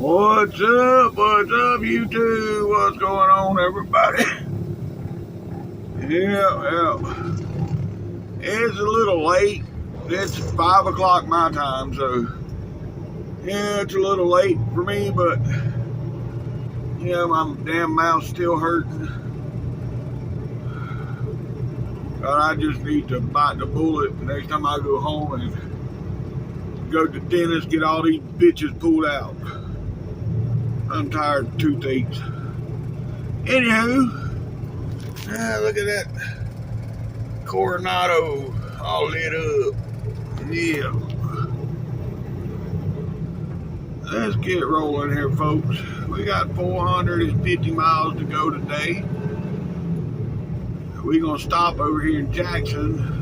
What's up? What's up, YouTube? What's going on, everybody? Yeah. It's a little late. It's 5 o'clock my time, so yeah, it's a little late for me, but yeah, my damn mouth's still hurting. But I just need to bite the bullet next time I go home and go to the dentist, get all these bitches pulled out. I'm tired of toothaches. Anywho, look at that Coronado all lit up. Yeah. Let's get rolling here, folks. We got 450 miles to go today. We're going to stop over here in Jackson.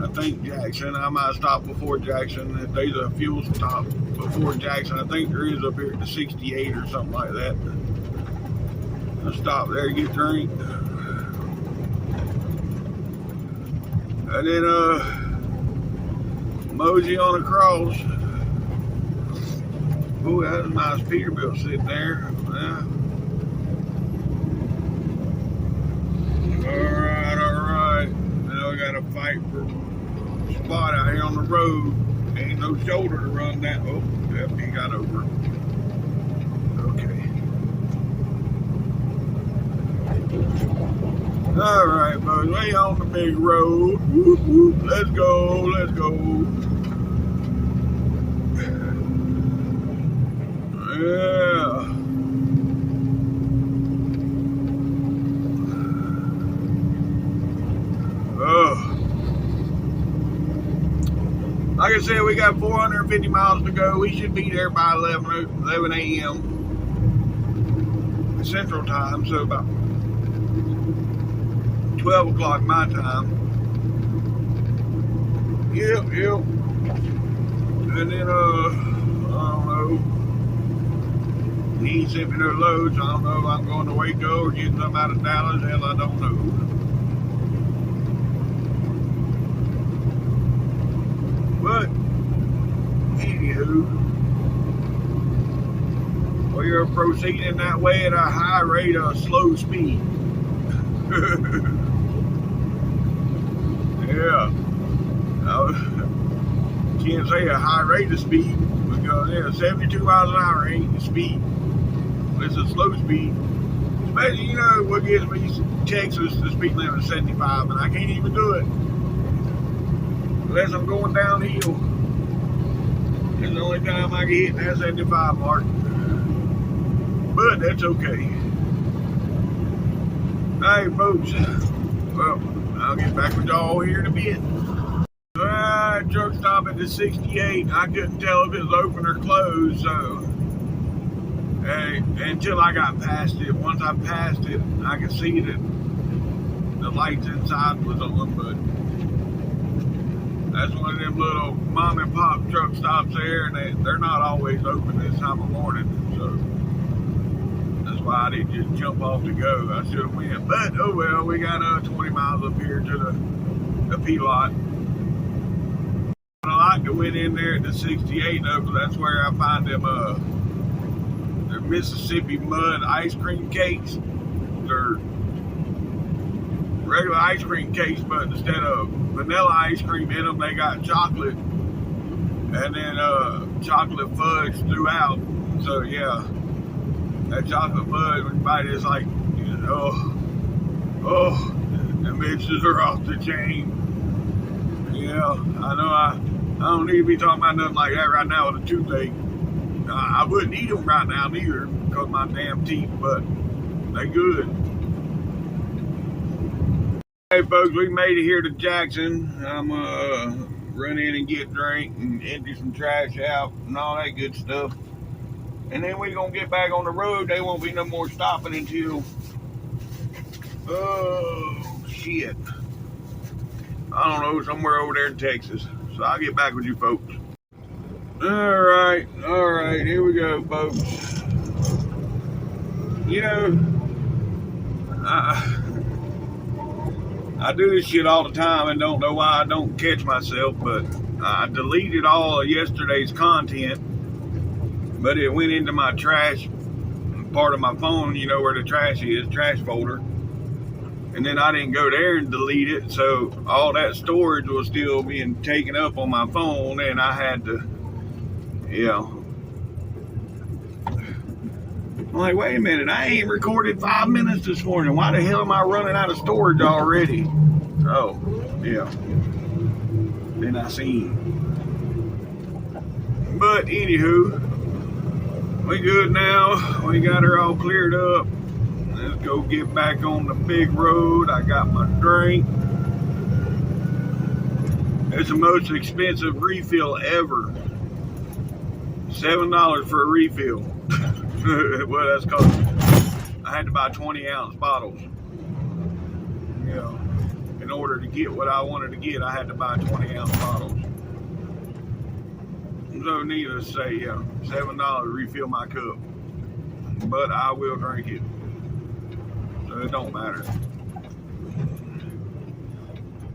I think Jackson. I might stop before Jackson. If there's a fuel stop before Jackson, I think there is up here at the 68 or something like that. I'll stop there to get a drink. And then mosey on across. Oh, that's a nice Peterbilt sitting there. Yeah. Alright. Now we gotta fight for a spot out here on the road. Ain't no shoulder to run that. Oh, yep, he got over. Okay. Alright, folks, we on the big road. Whoop, whoop. Let's go. Yeah. Like I said, we got 450 miles to go. We should be there by 11 a.m. Central Time, so about 12 o'clock my time. Yep. And then, I don't know. He ain't sent me no loads. I don't know if I'm going to Waco or getting something out of Dallas. Hell, I don't know. But, anywho, we are proceeding that way at a high rate of slow speed. Yeah. I can't say a high rate of speed because 72 miles an hour ain't the speed. It's a slow speed. Especially, you know, what gets me Texas, the speed limit is 75, and I can't even do it unless I'm going downhill. It's the only time I can hit that 75 mark. But that's okay. Hey, folks. Well, I'll get back with y'all here in a bit. Alright, truck stop at the 68. I couldn't tell if it was open or closed, so until I got past it. Once I passed it, I could see that the lights inside was on, but that's one of them little mom and pop truck stops there, and they're not always open this time of morning, so that's why I didn't just jump off to go. I should have went, but oh well, we got 20 miles up here to the P-lot. I like to went in there at the 68 though, because that's where I find them Mississippi mud ice cream cakes. They're regular ice cream cakes, but instead of vanilla ice cream in them, they got chocolate, and then chocolate fudge throughout. So yeah, that chocolate fudge, when you bite it, it's like, you know, the mixes are off the chain. Yeah, I know I don't need to be talking about nothing like that right now with a toothache. I wouldn't eat them right now neither because of my damn teeth, but they good. Hey folks, we made it here to Jackson. I'm run in and get a drink and empty some trash out and all that good stuff. And then we're gonna get back on the road. There won't be no more stopping until shit, I don't know, somewhere over there in Texas. So I'll get back with you folks. Alright, here we go, folks. You know, I do this shit all the time and don't know why I don't catch myself, but I deleted all of yesterday's content but it went into my trash part of my phone, you know where the trash is, trash folder. And then I didn't go there and delete it, so all that storage was still being taken up on my phone, and I had to, you know. I'm like, wait a minute, I ain't recorded 5 minutes this morning. Why the hell am I running out of storage already? Oh, yeah. Then I seen. But anywho, we good now. We got her all cleared up. Let's go get back on the big road. I got my drink. It's the most expensive refill ever. $7 for a refill. Well, that's cause I had to buy 20-ounce bottles. You know, in order to get what I wanted to get, I had to buy 20-ounce bottles. So needless to say, yeah, $7 refill my cup. But I will drink it. So it don't matter.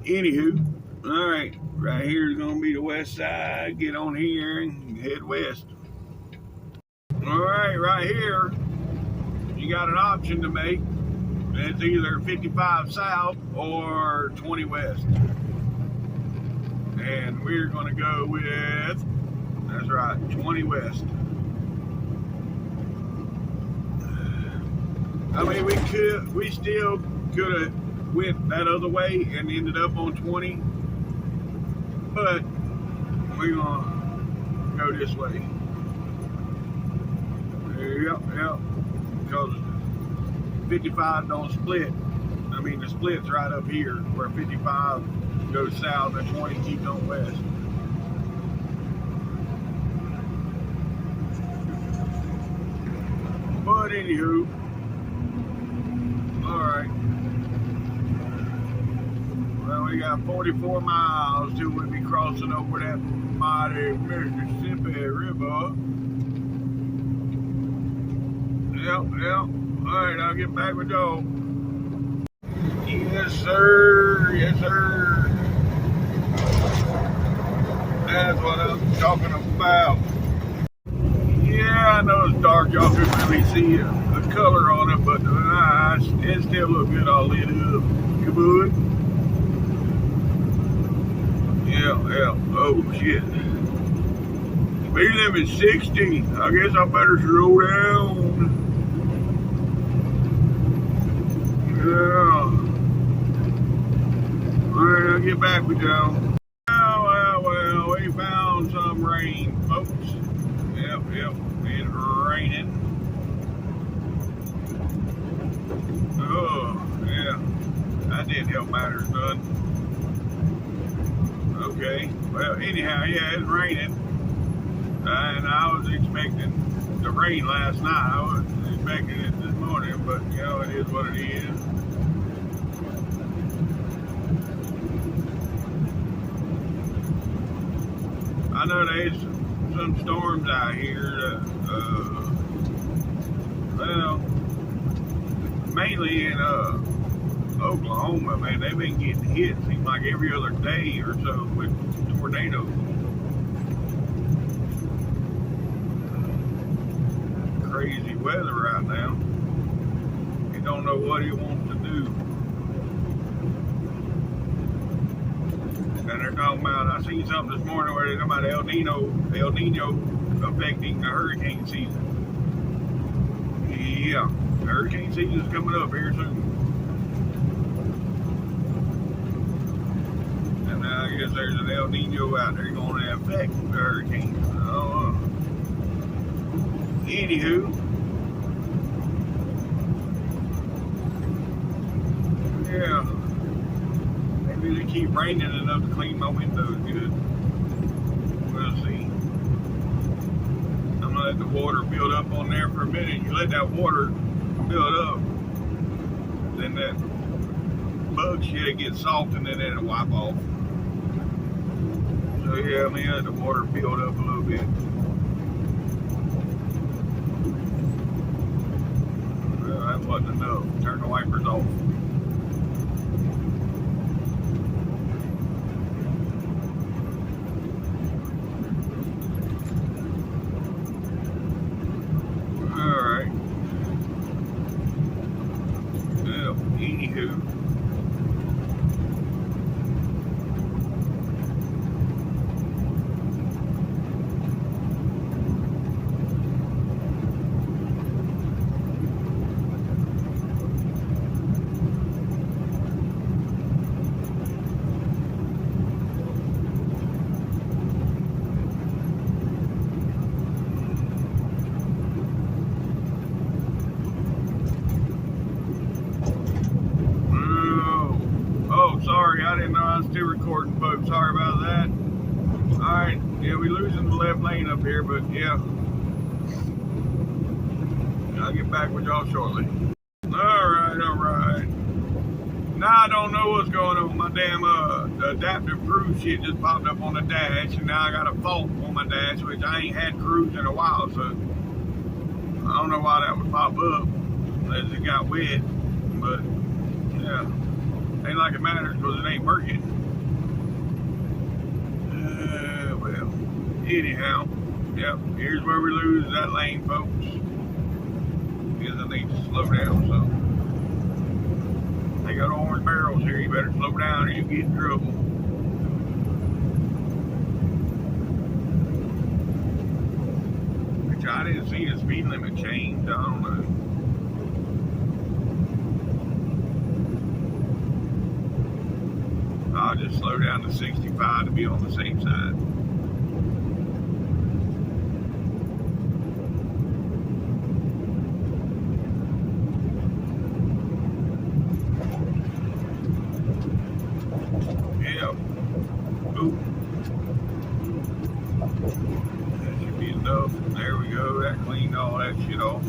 Anywho, alright, right here is gonna be the west side. Get on here and head west. Alright, right here, you got an option to make. It's either 55 south or 20 west. And we're gonna go with, that's right, 20 west. I mean, we still could have went that other way and ended up on 20, but we're gonna go this way. Yep, because 55 don't split. I mean, the split's right up here where 55 goes south and 20 keeps on west. But anywho, alright. Well, we got 44 miles till we'll be crossing over that mighty Mississippi River. Yep. Alright, I'll get back with y'all. Yes, sir. That's what I'm talking about. Yeah, I know it's dark. Y'all couldn't really see a color on it, but it still looks good all lit up. Good. Yeah. Oh, shit. Speed limit 60. I guess I better slow down. Yeah. Alright, I'll get back with y'all. Well, we found some rain, folks. Yep, it's raining. Oh, yeah. That didn't help matters none. Okay, well, anyhow, yeah, it's raining. And I was expecting the rain last night. I was expecting it this morning, but, you know, it is what it is. I know there's some storms out here, well, mainly in Oklahoma, man. They've been getting hit, seems like every other day or so with tornadoes. Crazy weather right now. You don't know what he wants to do. And they're talking about, I seen something this morning where they're talking about El Nino affecting the hurricane season. Yeah, the hurricane season is coming up here soon. And I guess there's an El Nino out there going to affect the hurricane. Anywho, yeah. Maybe they keep raining enough to clean my windows good. We'll see. I'm gonna let the water build up on there for a minute. You let that water build up, then that bug shit gets soft and then it'll wipe off. So yeah, I'm gonna let the water build up a little bit. Well, that wasn't enough. Turn the wipers off. still recording, folks. Sorry about that. Alright, yeah, we losing the left lane up here, but yeah. I'll get back with y'all shortly. Alright. Now I don't know what's going on. My damn the adaptive cruise shit just popped up on the dash, and now I got a fault on my dash, which I ain't had cruise in a while, so I don't know why that would pop up as it got wet, but yeah, ain't like it matters because it ain't working. Well, anyhow, yep, here's where we lose that lane, folks. Because I need to slow down, so. They got orange barrels here, you better slow down or you get in trouble. Which I didn't see the speed limit change, I don't know. I'll just slow down to 65 to be on the safe side. Yeah. Oop. That should be enough. There we go. That cleaned all that shit off.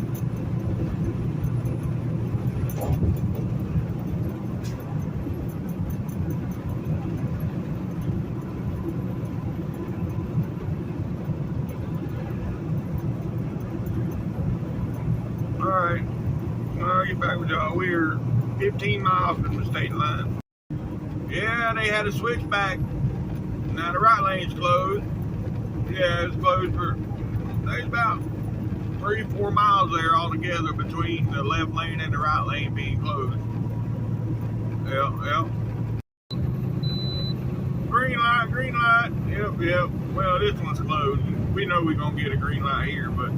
Alright, I'll get back with y'all. We're 15 miles from the state line. Yeah, they had a switchback. Now the right lane's closed. Yeah, it's closed for, there's about 3-4 miles there altogether between the left lane and the right lane being closed. Yep. Green light. Yep. Well, this one's closed. We know we're going to get a green light here, but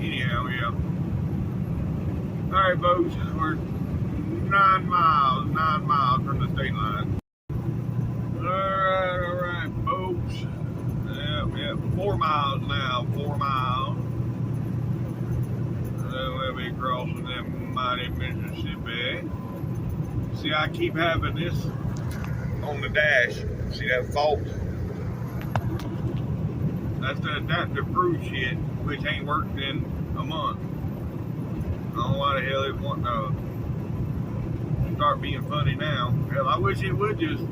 anyhow, yeah. Alright, folks, we're 9 miles from the state line. Alright, folks. Yep, 4 miles now, 4 miles. We'll be crossing that mighty Mississippi. See, I keep having this on the dash. See that fault? That's the adaptive cruise shit, which ain't worked in a month. I don't know why the hell it won't start being funny now. Hell, I wish it would just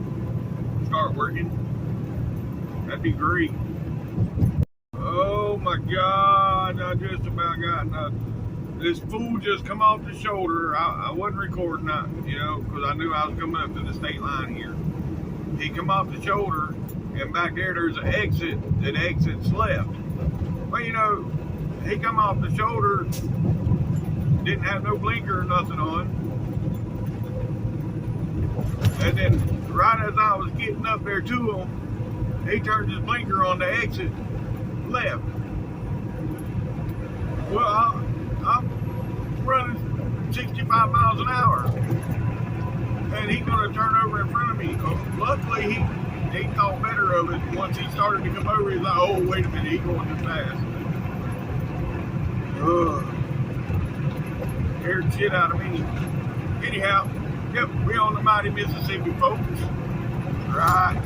start working. That'd be great. Oh my God, I just about got this fool just come off the shoulder. I wasn't recording that, because I knew I was coming up to the state line here. He come off the shoulder, and back there's an exit that exits left. Well, he come off the shoulder, didn't have no blinker or nothing on. And then right as I was getting up there to him, he turned his blinker on the exit left. Well, I'm running 65 miles an hour. And he's going to turn over in front of me. Luckily, he thought better of it. Once he started to come over, he's like, oh, wait a minute, he's going too fast. Scared the shit out of me. Anyhow, yep, we on the mighty Mississippi, folks. Right.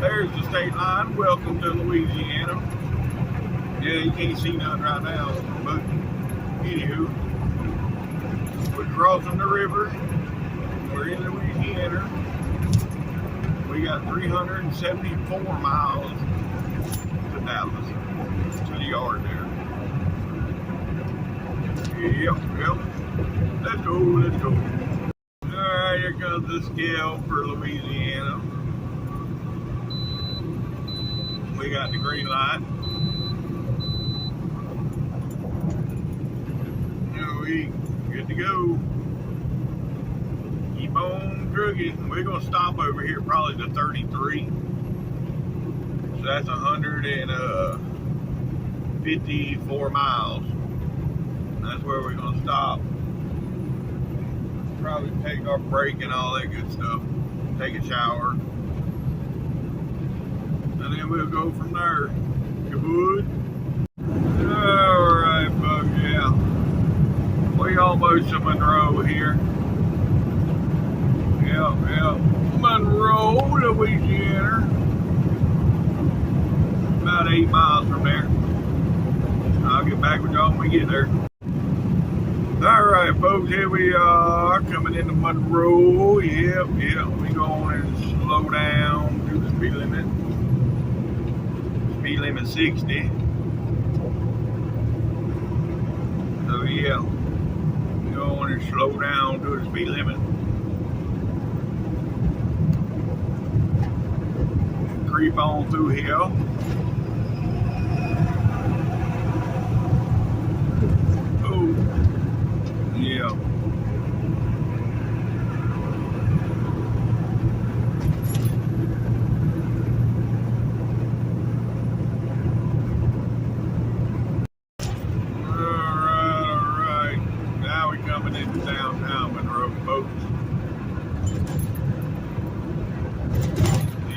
There's the state line. Welcome to Louisiana. Yeah, you can't see nothing right now, but anywho, we're crossing the river. We're in Louisiana. We got 374 miles to Dallas, to the yard there. Yep. Let's go. Alright, here comes the scale for Louisiana. We got the green light. We good to go. Keep on trucking. We're gonna stop over here probably to 33. So that's 154 miles. That's where we're gonna stop. Probably take our break and all that good stuff. Take a shower. And then we'll go from there. Good. Alright, folks, yeah. We almost to Monroe here. Yep. Monroe, Louisiana. About 8 miles from there. I'll get back with y'all when we get there. Alright folks, here we are coming into Monroe. Yep, we going and slow down to the speed limit. Speed limit 60. So yeah, we going and slow down to the speed limit. Creep on through here. Yeah. Alright. Now we're coming into downtown Monroe, folks.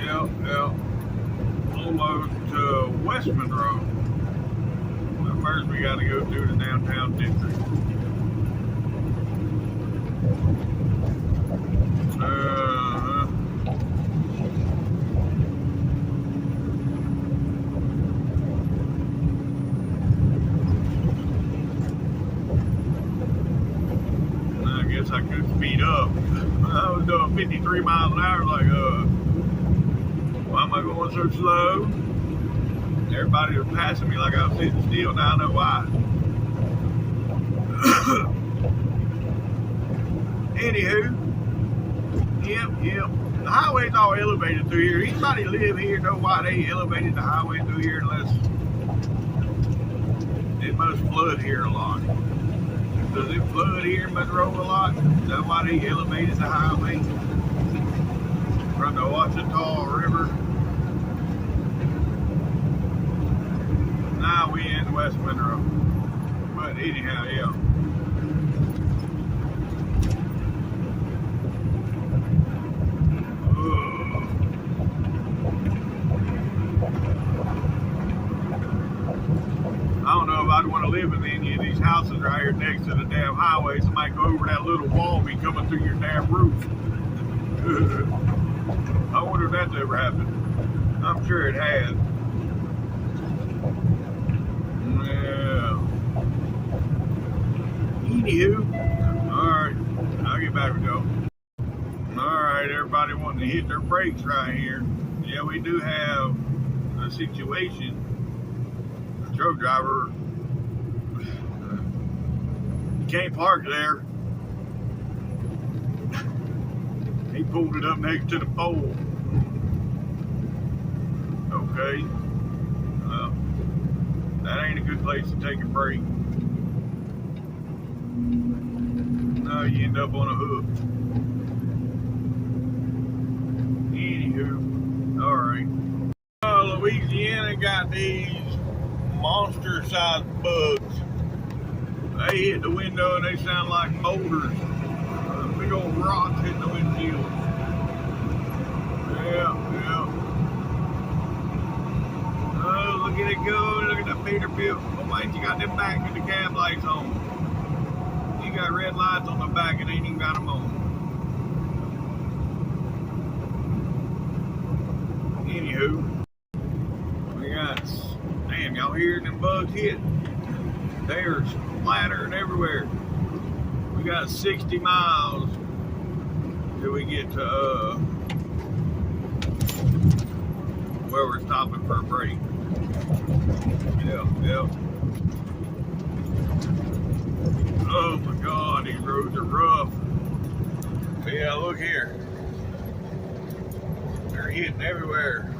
Yep. Almost to West Monroe. But first we gotta go through the downtown district. I guess I could speed up. I was doing 53 miles an hour, like, why am I going so slow? Everybody was passing me like I was sitting still. Now I know why. Anywho, yep. The highway's all elevated through here. Anybody live here know why they elevated the highway through here unless it must flood here a lot. Does it flood here in Monroe a lot? Is that why they elevated the highway from the Ouachita River? Now we in West Monroe. But anyhow, yeah. I don't know if I'd want to live in any of these houses right here next to the damn highway. Somebody go over that little wall be coming through your damn roof. I wonder if that's ever happened. I'm sure it has. Yeah. Anywho, alright, I'll get back with y'all. Alright, everybody wanting to hit their brakes right here. Yeah, we do have a situation. The truck driver can't park there. He pulled it up next to the pole. Okay. Well, that ain't a good place to take a break. No, you end up on a hook. Anywho, alright. Louisiana got these monster-sized bugs. They hit the window and they sound like boulders. Big old rocks hitting the windshield. Yeah. Oh, look at it go. Look at that Peterbilt. Oh, why ain't you got them back with the cab lights on? You got red lights on the back and ain't even got them on. Anywho, we got, damn, y'all hear them bugs hit? They're splattering everywhere. We got 60 miles till we get to where we're stopping for a break. Yep. Oh my God, these roads are rough. But yeah, look here. They're hitting everywhere.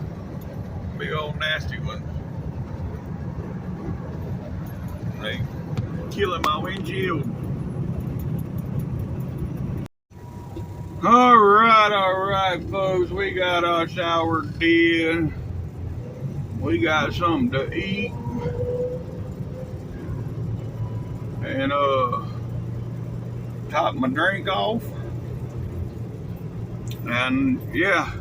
Big old nasty ones. They killing my windshield. Alright, folks. We got our shower did. We got something to eat. And top my drink off. And yeah,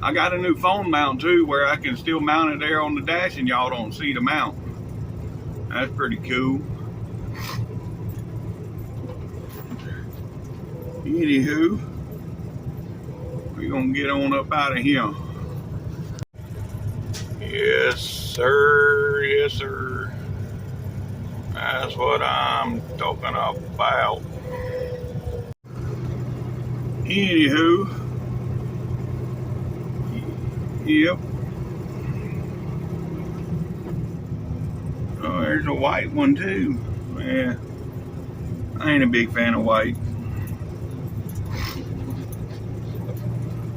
I got a new phone mount too where I can still mount it there on the dash and y'all don't see the mount. That's pretty cool. Anywho, We're gonna get on up out of here. Yes, sir. Yes, sir. That's what I'm talking about. Anywho, yep. Oh, there's a white one too. Yeah, I ain't a big fan of white.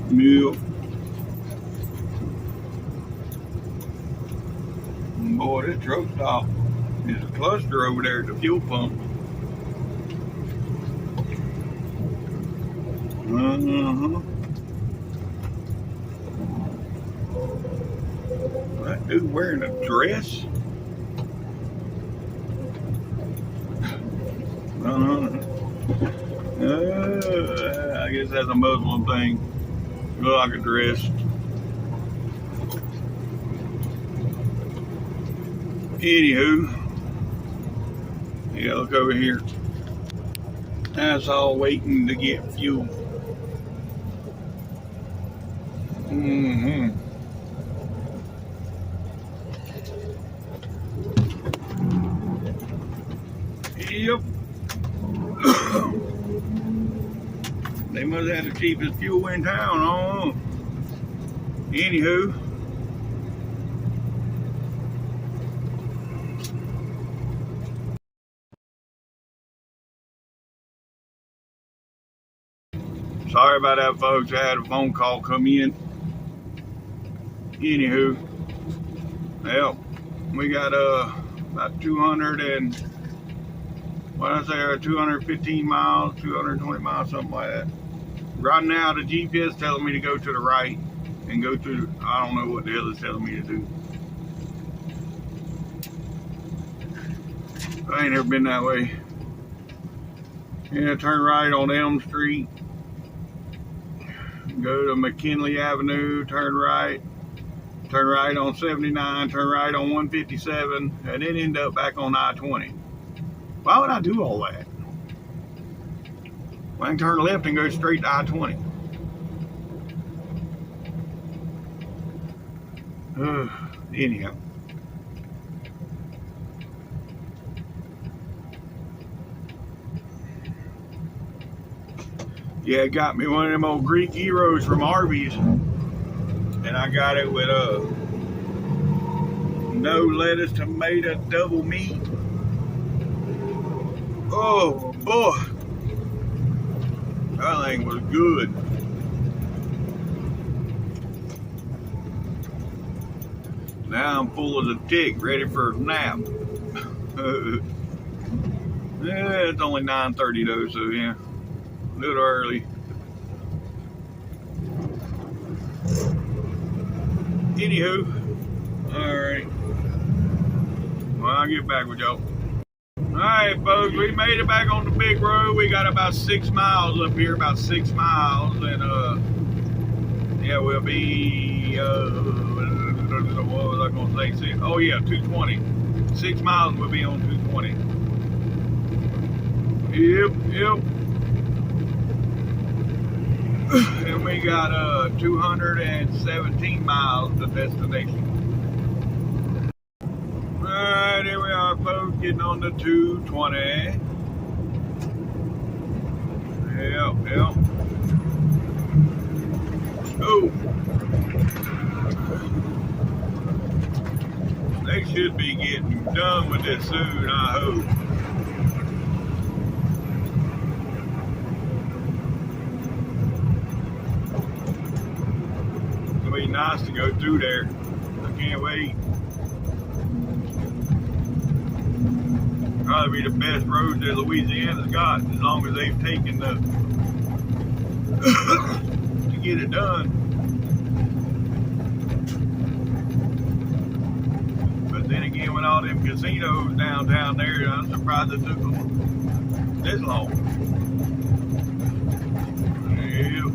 Milk. Boy, this truck stop is a cluster over there at the fuel pump. Uh-huh. That dude wearing a dress? I guess that's a Muslim thing. Look like a dress. Anywho, yeah, look over here. That's all waiting to get fuel. Yep. They must have the cheapest fuel in town, huh? Anywho. Sorry about that, folks. I had a phone call come in. Anywho. Well, we got about 200 and what I say, 215 miles, 220 miles, something like that. Right now, the GPS telling me to go to the right and go to, I don't know what the hell it's telling me to do. I ain't never been that way. Yeah, turn right on Elm Street. Go to McKinley Avenue, turn right on 79, turn right on 157, and then end up back on I-20. Why would I do all that? Well, I can turn left and go straight to I-20. Anyhow. Yeah, it got me one of them old Greek gyros from Arby's. And I got it with no lettuce, tomato, double meat. Oh boy, that thing was good. Now I'm full of the tick, ready for a nap. Yeah, it's only 9:30 though, so yeah, a little early. Anywho, all right. Well, I'll get back with y'all. All right, folks, we made it back on the big road. We got about 6 miles up here, about 6 miles, and yeah, we'll be what was I gonna say? Oh yeah, 220. 6 miles, we'll be on 220. Yep. And we got 217 miles to destination. Alright, here we are, folks, getting on the 220. Yep. Oh. They should be getting done with this soon, I hope. It'll be nice to go through there. I can't wait. Probably be the best road that Louisiana's got, as long as they've taken the to get it done. But then again, with all them casinos downtown there, I'm surprised it took them this long. Yeah.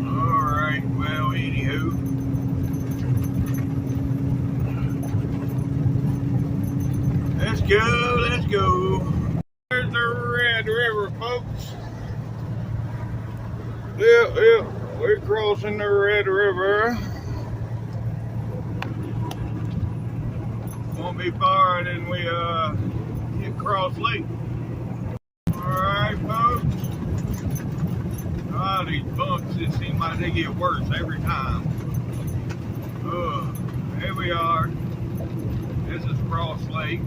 All right. Well, anywho. Let's go. There's the Red River, folks. Yeah, we're crossing the Red River. Won't be far, and then we hit Cross Lake. Alright, folks. Ah, these bumps, it seems like they get worse every time. Here we are. This is Cross Lake.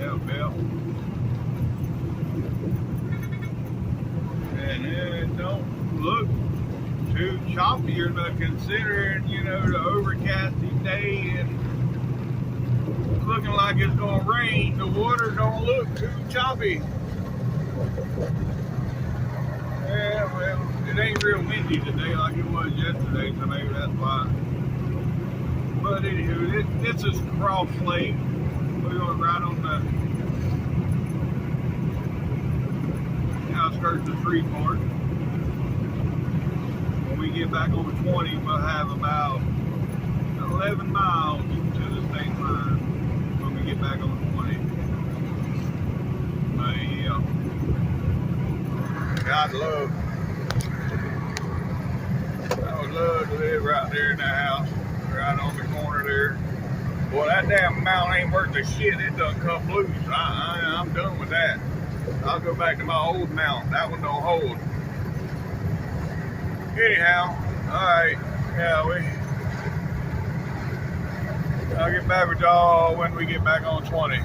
Yep. And it don't look too choppy, but considering, the overcasting day and looking like it's gonna rain, the water don't look too choppy. Yeah, well, it ain't real windy today like it was yesterday, so maybe that's why. But anywho, this is Cross Lake. We're going right on the outskirts of Freeport. When we get back on 20, we'll have about 11 miles to the state line when we get back on 20. But yeah, I would love to live right there in that house, right on the corner there. Boy, that damn mountain ain't worth a shit. It done come loose. I'm done with that. I'll go back to my old mountain. That one don't hold. Anyhow, alright. Yeah, I'll get back with y'all when we get back on 20.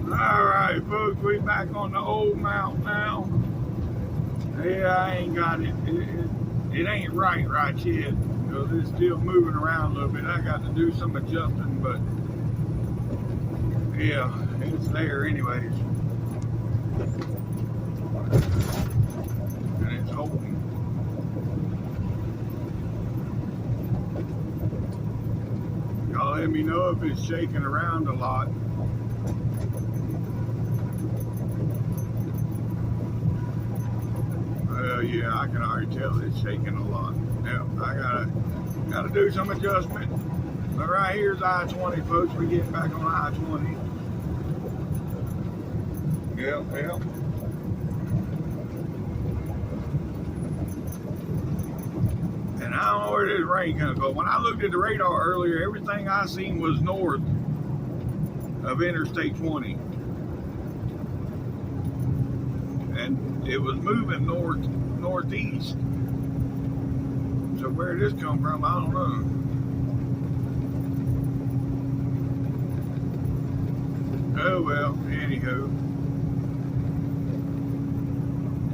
Alright, folks, we back on the old mountain now. Yeah, I ain't got it. It ain't right yet. Because it's still moving around a little bit. I got to do some adjusting, but yeah, it's there anyways. And it's holding. Y'all let me know if it's shaking around a lot. Yeah, I can already tell it's shaking a lot. Yeah, I gotta do some adjustment. But right here's I-20, folks. We get back on I-20. Yep. And I don't know where this rain gonna go. When I looked at the radar earlier, everything I seen was north of Interstate 20. And it was moving northeast. So where this come from, I don't know. Oh well, anywho.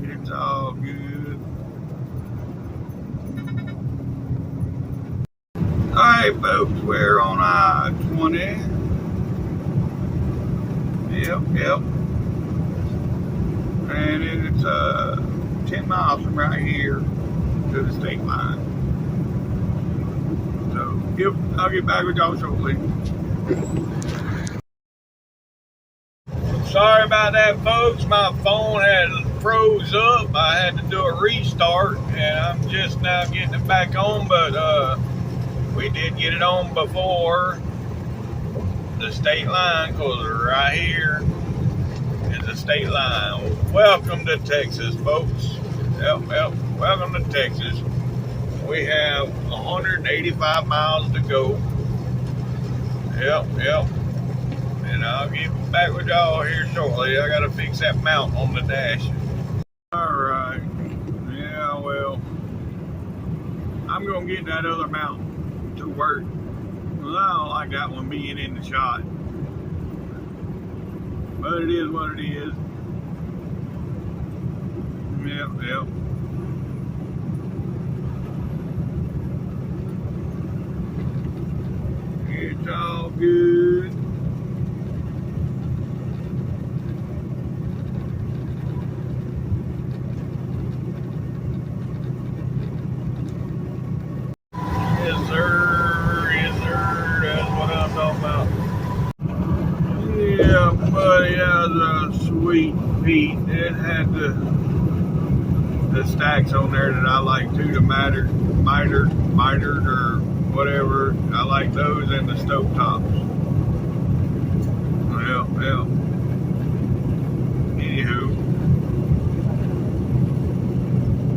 It's all good. Alright folks, we're on I-20. Yep. And it's 10 miles from right here to the state line. So I'll get back with y'all shortly. Sorry about that, folks. My phone had froze up. I had to do a restart, and I'm just now getting it back on. But we did get it on before the state line, because right here is the state line. Welcome to Texas, folks. Yep. Welcome to Texas. We have 185 miles to go. Yep. And I'll get back with y'all here shortly. I gotta fix that mount on the dash. Alright. Yeah, well, I'm gonna get that other mount to work. Well, I don't like that one being in the shot. But it is what it is. Yep. It's all good. Yes, sir. That's what I'm talking about. Yeah, buddy, that was a sweet Pete. It had the stacks on there that I like too, the mitered or whatever. I like those and the stove tops. Well. Anywho.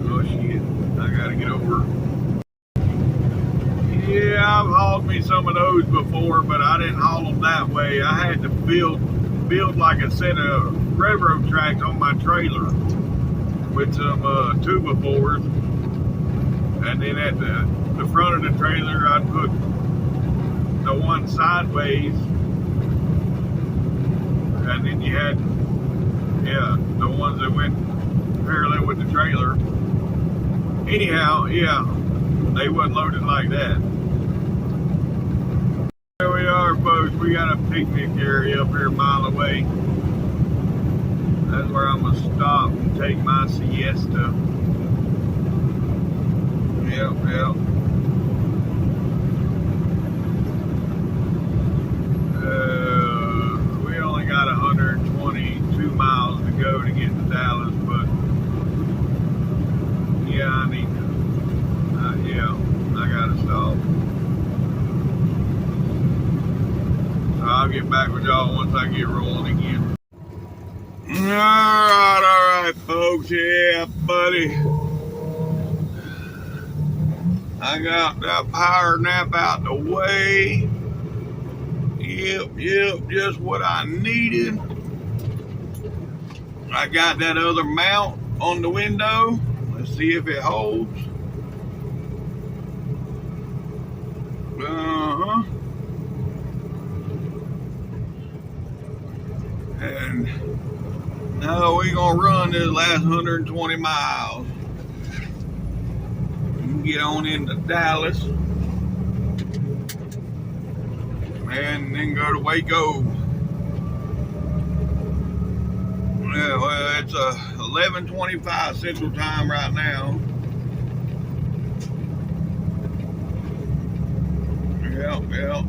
Oh shit. of those before, but I didn't haul them that way. I had to build like a set of railroad tracks on my trailer with some 2x4s, and then at the front of the trailer I'd put the one sideways, and then you had the ones that went parallel with the trailer. Anyhow, they wasn't loaded like that. Here we are, folks. We got a picnic area up here a mile away. That's where I'm gonna stop and take my siesta. Yep. We only got 122 miles to go to get to Dallas, but yeah, I need to. I gotta stop. So I'll get back with y'all once I get rolling again. All right, folks. Yeah, buddy. I got that power nap out the way. Yep, just what I needed. I got that other mount on the window. Let's see if it holds. And now we're gonna run this last 120 miles. Get on into Dallas and then go to Waco. Yeah, well, it's 11:25 Central Time right now. Yep.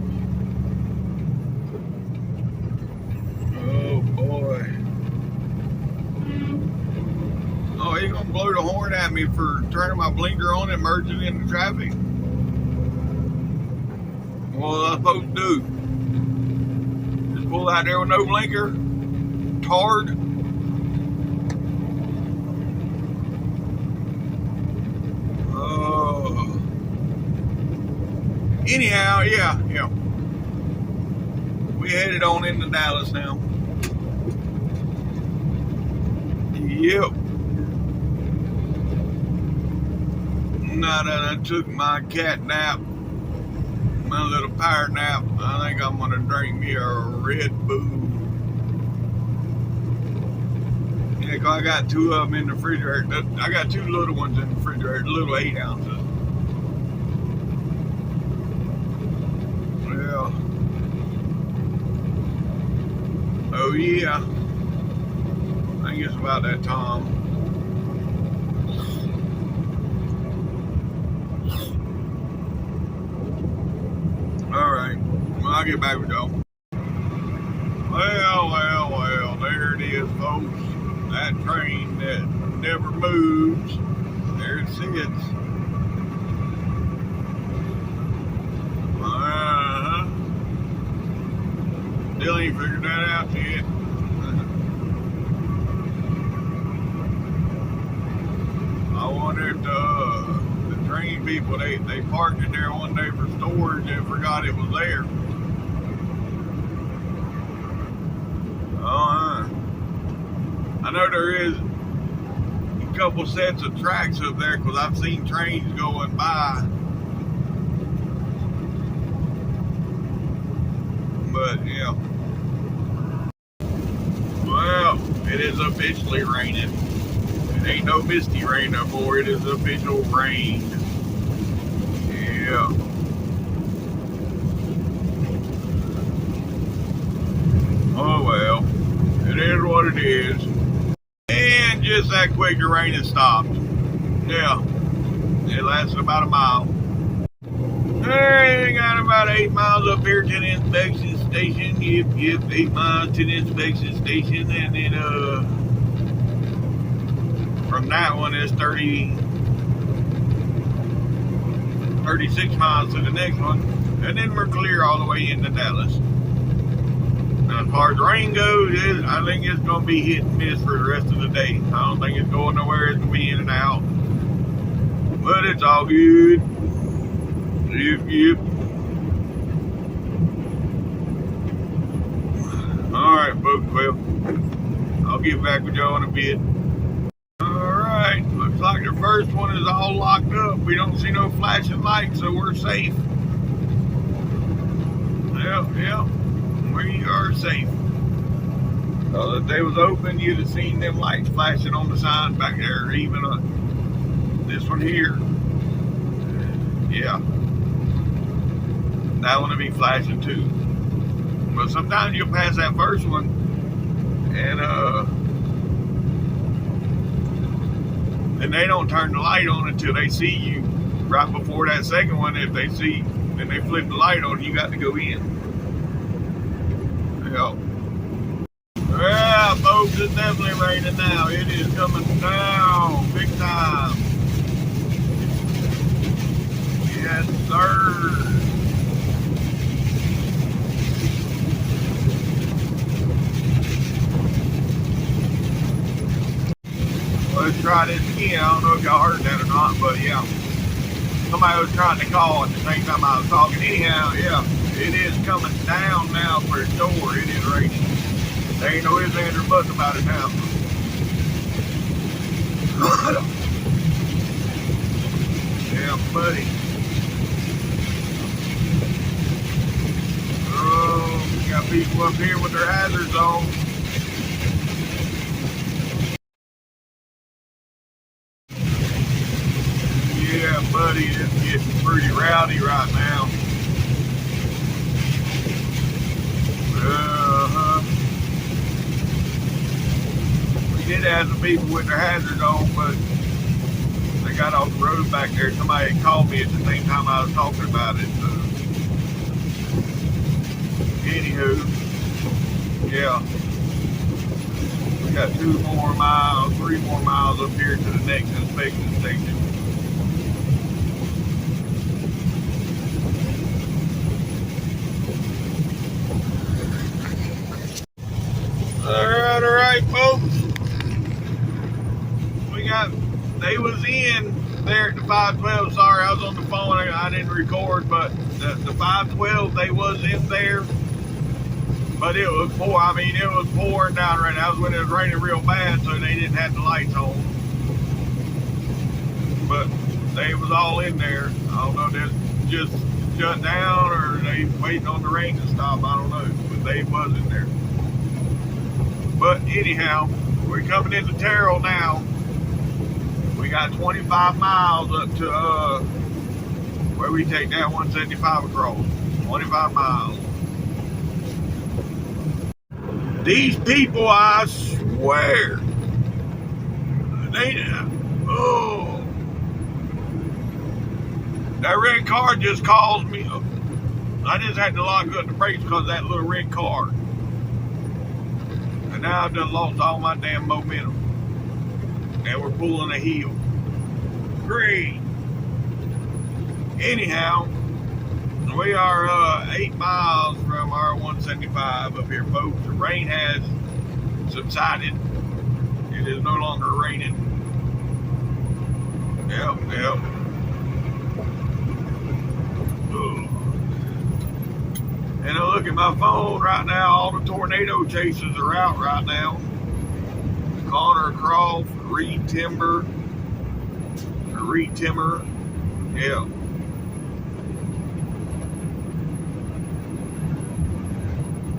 Oh boy. Oh, he's gonna blow the horn at me for turning my blinker on and merging into traffic. What was I supposed to do? Just pull out there with no blinker? Tard? Oh. Anyhow, yeah. We headed on into Dallas now. Yep. Now that I took my cat nap, my little power nap, I think I'm gonna drink me a Red Bull. Yeah, 'cause I got two of them in the refrigerator. I got two little ones in the refrigerator, little 8 ounces. Yeah. Oh yeah. I think it's about that time. Alright, well, I'll get back with y'all. Well, there it is, folks. That train that never moves. There it sits. Still ain't figured that out yet. I wonder if the train people, they parked it there one day for storage and forgot it was there. I know there is a couple sets of tracks up there because I've seen trains going by. But yeah. Well, it is officially raining. It ain't no misty rain no more. It is official rain. Yeah. Oh well. It is what it is. And just that quick the rain has stopped. Yeah. It lasted about a mile. I got about 8 miles up here to the inspection station. Yep, 8 miles to the inspection station. And then from that one is 36 miles to the next one. And then we're clear all the way into Dallas. Now, as far as rain goes, I think it's going to be hit and miss for the rest of the day. I don't think it's going nowhere. It's going to be in and out. But it's all good. Yep. folks. Well, I'll get back with y'all in a bit. Alright, looks like the first one is all locked up. We don't see no flashing lights, so we're safe. Yep, we are safe. If they was open, you'd have seen them lights flashing on the sign back there, even this one here. Yeah, that one will be flashing too. But sometimes you'll pass that first one, and they don't turn the light on until they see you. Right before that second one, if they see, then they flip the light on, you got to go in. Yeah, folks, it's definitely raining now. It is coming down big time. Yes, sir. Let's try this again. I don't know if y'all heard that or not, but yeah. Somebody was trying to call at the same time I was talking. Anyhow, yeah, it is coming down now for sure. It is raining. There ain't no ifs, ands, or buts about it now. Yeah, buddy. Oh, we got people up here with their hazards on. Yeah, buddy, it's getting pretty rowdy right now. We did have some people with their hazards on, but they got off the road back there. Somebody had called me at the same time I was talking about it. Anywho, yeah. We got 3 more miles up here to the next inspection station. All right, folks. They was in there at the 512. Sorry, I was on the phone. I didn't record, but the 512, they was in there. But it was it was pouring down right now. That was when it was raining real bad, so they didn't have the lights on. But they was all in there. I don't know if they just shut down or they waiting on the rain to stop. I don't know, but they was in there. But anyhow, we're coming into Terrell now. We got 25 miles up to where we take that 175 across. 25 miles. These people, I swear, that red car just caused me. I just had to lock up the brakes because of that little red car. And now I've done lost all my damn momentum. And we're pulling a hill. Great. Anyhow, we are 8 miles from our 175 up here, folks. The rain has subsided. It is no longer raining. Yep. Ugh. And I look at my phone right now, all the tornado chases are out right now. Connor Croft, Reed Timber. Yeah.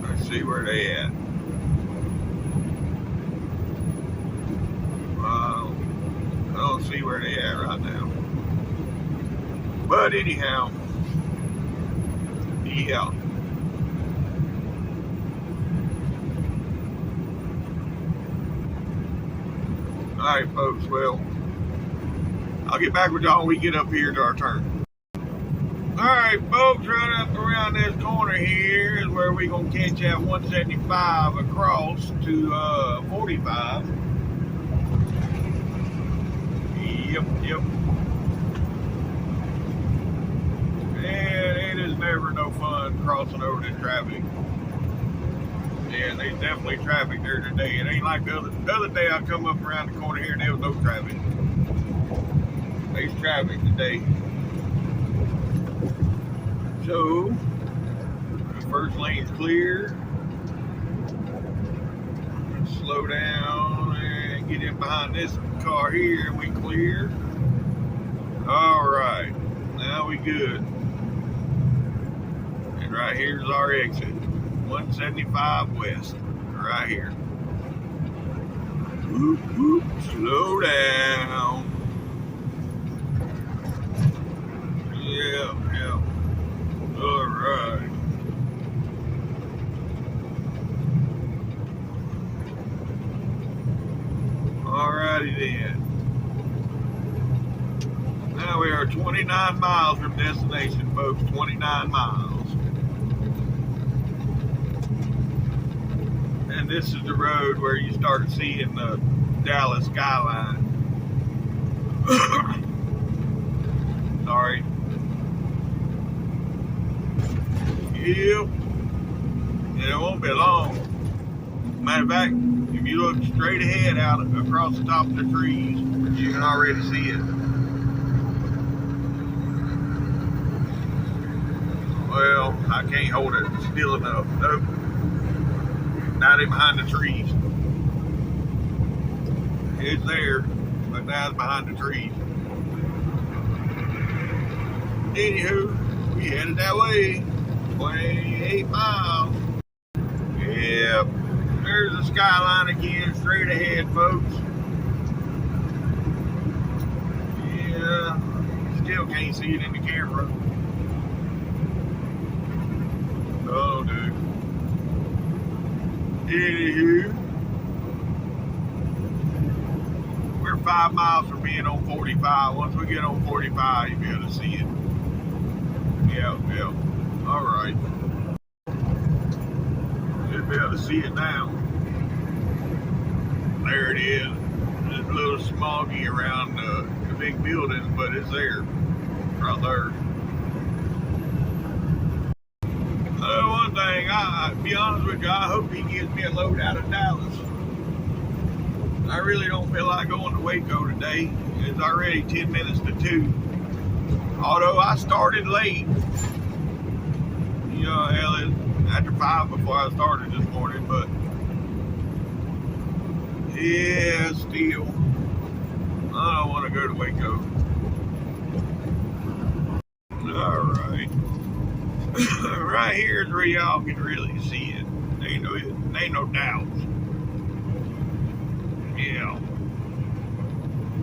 Let's see where they at. Wow. I don't see where they at right now. But anyhow, yeah. Alright, folks, well, I'll get back with y'all when we get up here to our turn. Alright, folks, right up around this corner here is where we're going to catch that 175 across to 45. Yep. And it is never no fun crossing over this traffic. Yeah, there's definitely traffic there today. It ain't like the other day I come up around the corner here and there was no traffic. There's traffic today. So, the first lane's clear. Slow down and get in behind this car here, and we clear. All right, now we good. And right here's our exit, 175 west, right here. Whoop, whoop, slow down. Yeah. All right. Alrighty then. Now we are 29 miles from destination, folks. 29 miles. And this is the road where you start seeing the Dallas skyline. Sorry. Yep. And it won't be long. Matter of fact, if you look straight ahead out across the top of the trees, you can already see it. Well, I can't hold it still enough. Nope. Not in behind the trees. It's there, but now it's behind the trees. Anywho, we headed that way. 28 miles. Yep. There's the skyline again, straight ahead, folks. Yeah, still can't see it in the camera. Oh, dude. Anywho, we're 5 miles from being on 45. Once we get on 45, you'll be able to see it. Yep. All right. You'll be able to see it now. There it is. It's a little smoggy around the big buildings, but it's there. Right there. One thing, I'll be honest with you, I hope he gives me a load out of Dallas. I really don't feel like going to Waco today. It's already 10 minutes to 2. Although I started late. You know, hell, it's after 5 before I started this morning, but yeah, still, I don't want to go to Waco. All right. Right here is where y'all can really see it. Ain't no doubt. Yeah.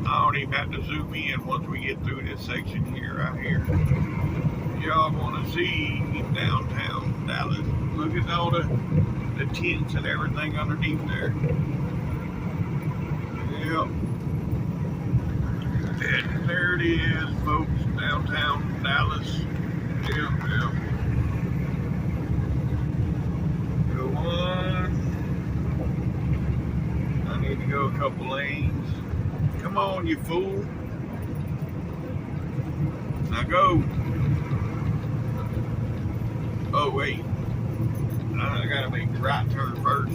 I don't even have to zoom in once we get through this section here, right here. Y'all want to see downtown Dallas. Look at all the tents and everything underneath there. Yep. And there it is, folks, downtown Dallas. Yep. Go on. I need to go a couple lanes. Come on, you fool. Now go. Oh, wait. I gotta make the right turn first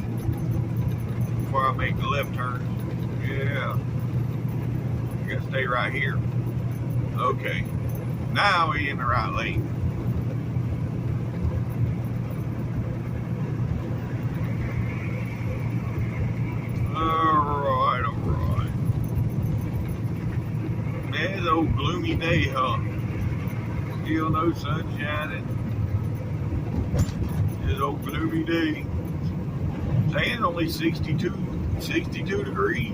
before I make the left turn. Yeah. You gotta stay right here. Okay. Now we in the right lane. Alright. Man, it's an old gloomy day, huh? Still no sun shining. It's an old gloomy day. Saying only 62 degrees.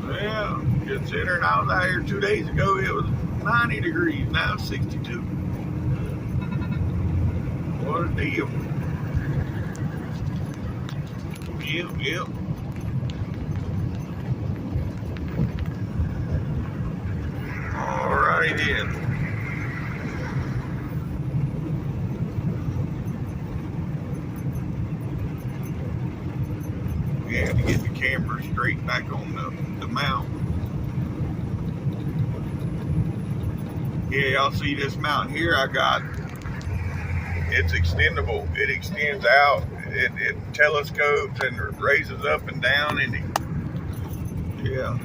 Well, considering I was out here 2 days ago, it was 90 degrees. Now it's 62. What a deal. Yep. Alright then. We had to get the camera straight back on the mount. Yeah, y'all see this mount here I got? It's extendable. It extends out. It telescopes and raises up and down, and yeah.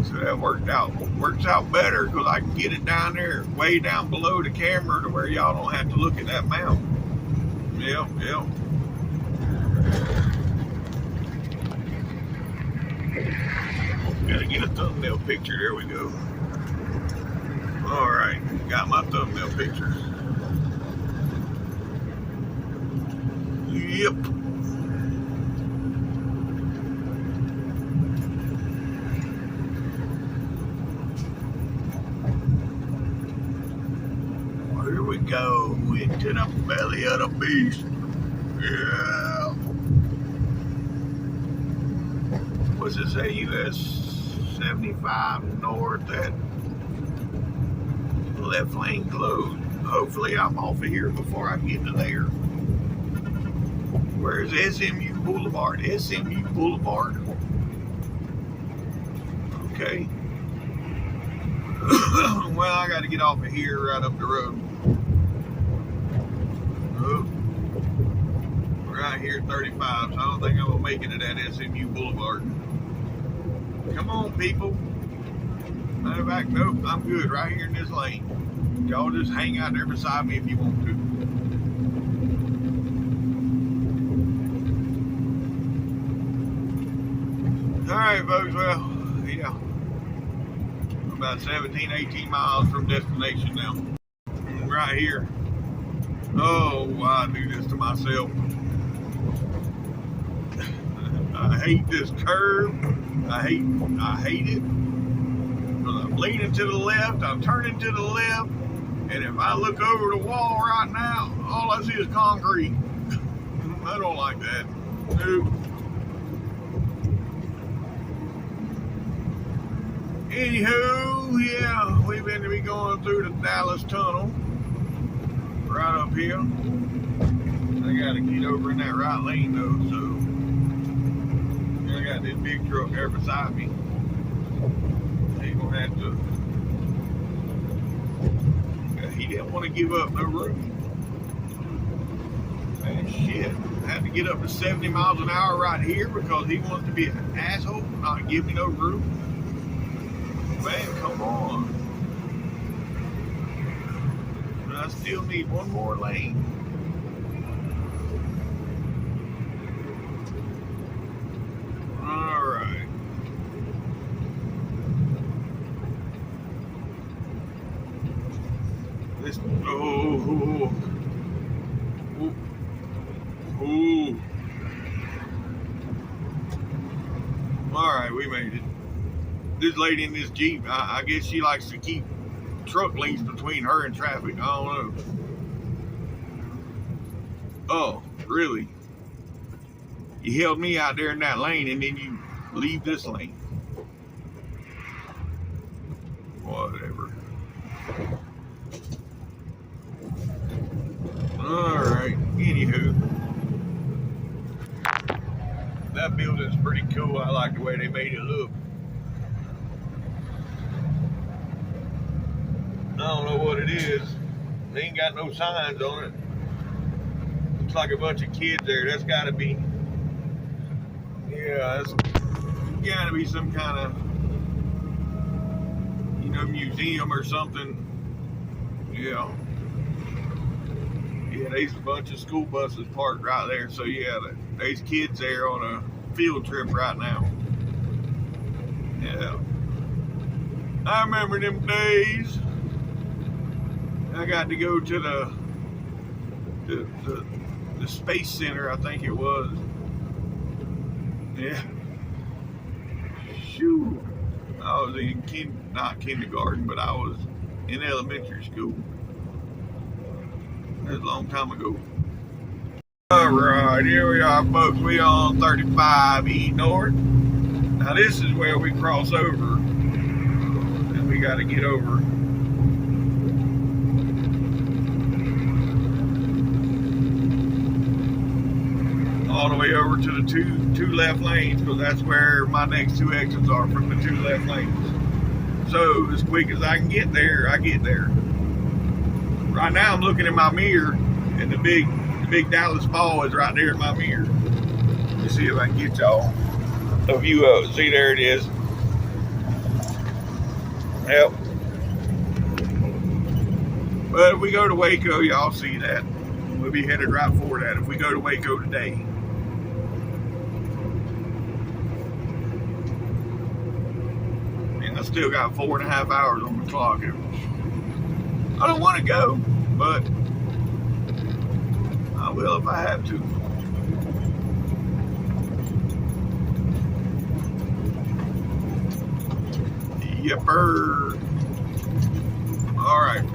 So that works out better because I can get it down there, way down below the camera, to where y'all don't have to look at that mount. Yep. gotta get a thumbnail picture. There we go. All right, got my thumbnail picture. Yep. Here we go into the belly of the beast. Yeah. What's it say? US 75 north at left lane closed. Hopefully I'm off of here before I get to there. Where's SMU Boulevard? SMU Boulevard. Okay. Well, I got to get off of here right up the road. Oh, right here, 35. So I don't think I'm gonna make it to that SMU Boulevard. Come on, people. Matter of fact, nope, I'm good right here in this lane. Y'all just hang out there beside me if you want to. All right, folks. Well, yeah, about 17, 18 miles from destination now. Right here. Oh, why do this to myself? I hate this curve. I hate it. Because I'm leaning to the left, I'm turning to the left, and if I look over the wall right now, all I see is concrete. I don't like that. Nope. Anywho, yeah, we've been to be going through the Dallas Tunnel. Right up here. I gotta get over in that right lane though, so I got this big truck there beside me. He's gonna have to. He didn't want to give up no room. Man, shit. I had to get up to 70 miles an hour right here because he wants to be an asshole, not give me no room. Man, come on. I still need one more lane. All right. This, oh. All right, we made it. This lady in this Jeep, I guess she likes to keep truck lanes between her and traffic. I don't know. Oh, really? You held me out there in that lane and then you leave this lane. Whatever. Alright, anywho. That building's pretty cool. I like the way they made it look. I don't know what it is. They ain't got no signs on it. Looks like a bunch of kids there. That's gotta be, yeah, that's gotta be some kind of, you know, museum or something. Yeah. Yeah, there's a bunch of school buses parked right there. So yeah, there's kids there on a field trip right now. Yeah. I remember them days. I got to go to the Space Center, I think it was. Yeah. Shoot. I was in not kindergarten, but I was in elementary school. That was a long time ago. Alright, here we are, folks. We on 35E North. Now this is where we cross over. And we got to get over. All the way over to the two left lanes, because that's where my next two exits are, from the two left lanes. So as quick as I can get there, I get there. Right now I'm looking in my mirror, and the big Dallas ball is right there in my mirror. Let's see if I can get y'all a view of it. See, there it is. Yep. But if we go to Waco, y'all see that. We'll be headed right for that if we go to Waco today. still got 4.5 hours on the clock. I don't want to go, but I will if I have to. Yepper. All right.